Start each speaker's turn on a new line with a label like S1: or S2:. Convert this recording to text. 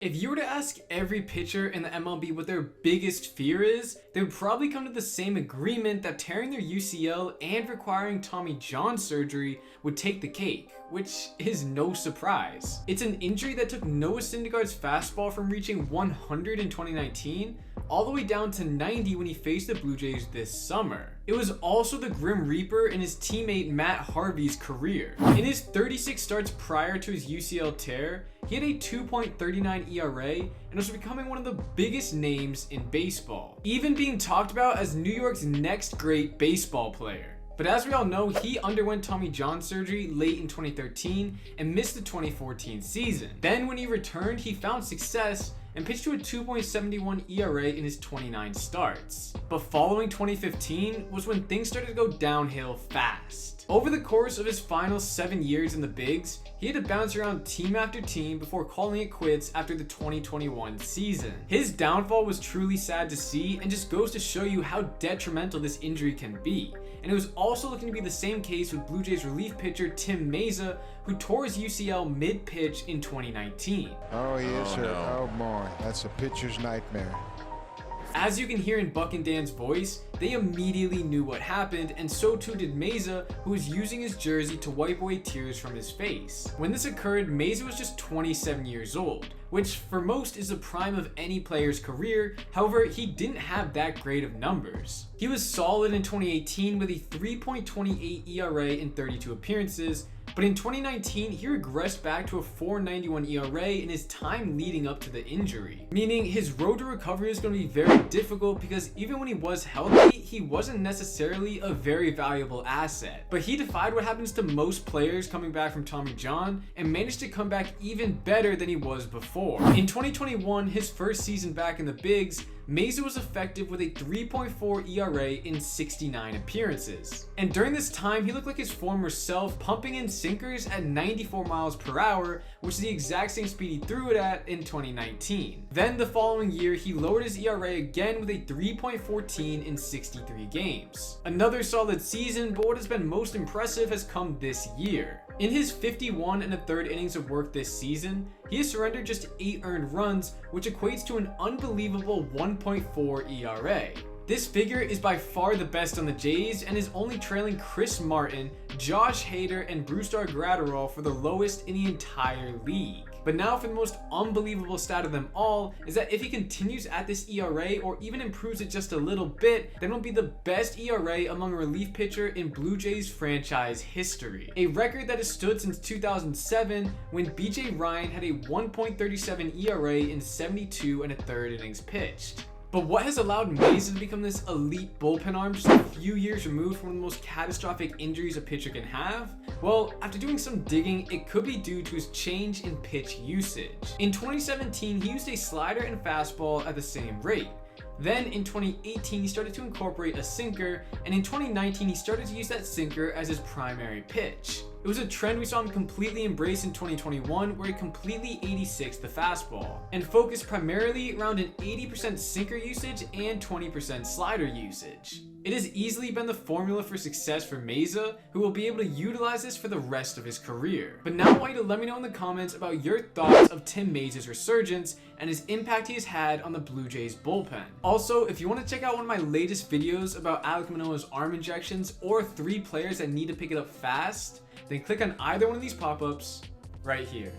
S1: If you were to ask every pitcher in the MLB what their biggest fear is, they would probably come to the same agreement that tearing their UCL and requiring Tommy John surgery would take the cake, which is no surprise. It's an injury that took Noah Syndergaard's fastball from reaching 100 in 2019 all the way down to 90 when he faced the Blue Jays this summer. It was also the Grim Reaper in his teammate Matt Harvey's career. In his 36 starts prior to his UCL tear, he had a 2.39 ERA and was becoming one of the biggest names in baseball, even being talked about as New York's next great baseball player. But as we all know, he underwent Tommy John surgery late in 2013 and missed the 2014 season. Then when he returned, he found success and pitched to a 2.71 ERA in his 29 starts. But following 2015 was when things started to go downhill fast. Over the course of his final 7 years in the bigs, he had to bounce around team after team before calling it quits after the 2021 season. His downfall was truly sad to see and just goes to show you how detrimental this injury can be. And it was also looking to be the same case with Blue Jays relief pitcher Tim Mayza, who tore his UCL mid-pitch in 2019.
S2: Oh, yes, sir.
S3: No.
S2: Oh, boy. That's a pitcher's nightmare.
S1: As you can hear in Buck and Dan's voice, they immediately knew what happened, and so too did Mayza, who was using his jersey to wipe away tears from his face. When this occurred, Mayza was just 27 years old, which for most is the prime of any player's career. However, he didn't have that great of numbers. He was solid in 2018 with a 3.28 ERA in 32 appearances, but in 2019, he regressed back to a 4.91 ERA in his time leading up to the injury, meaning his road to recovery is going to be very difficult because even when he was healthy, he wasn't necessarily a very valuable asset. But he defied what happens to most players coming back from Tommy John and managed to come back even better than he was before. In 2021, his first season back in the bigs, Mayza was effective with a 3.4 ERA in 69 appearances. And during this time, he looked like his former self, pumping in sinkers at 94 miles per hour, which is the exact same speed he threw it at in 2019. Then the following year, he lowered his ERA again with a 3.14 in 63 games. Another solid season, but what has been most impressive has come this year. In his 51 and a third innings of work this season, he has surrendered just 8 earned runs, which equates to an unbelievable 1.4 ERA. This figure is by far the best on the Jays and is only trailing Chris Martin, Josh Hader, and Brusdar Graterol for the lowest in the entire league. But now for the most unbelievable stat of them all is that if he continues at this ERA or even improves it just a little bit, then it'll be the best ERA among a relief pitcher in Blue Jays franchise history. A record that has stood since 2007 when BJ Ryan had a 1.37 ERA in 72 and a third innings pitched. But what has allowed Mayza to become this elite bullpen arm just a few years removed from one of the most catastrophic injuries a pitcher can have? Well, after doing some digging, it could be due to his change in pitch usage. In 2017, he used a slider and fastball at the same rate. Then in 2018, he started to incorporate a sinker, and in 2019, he started to use that sinker as his primary pitch. It was a trend we saw him completely embrace in 2021, where he completely 86'd the fastball, and focused primarily around an 80% sinker usage and 20% slider usage. It has easily been the formula for success for Mayza, who will be able to utilize this for the rest of his career. But now I want you to let me know in the comments about your thoughts of Tim Mayza's resurgence and his impact he has had on the Blue Jays bullpen. Also, if you want to check out one of my latest videos about Alek Manoah's arm injections or 3 players that need to pick it up fast, then click on either one of these pop-ups right here.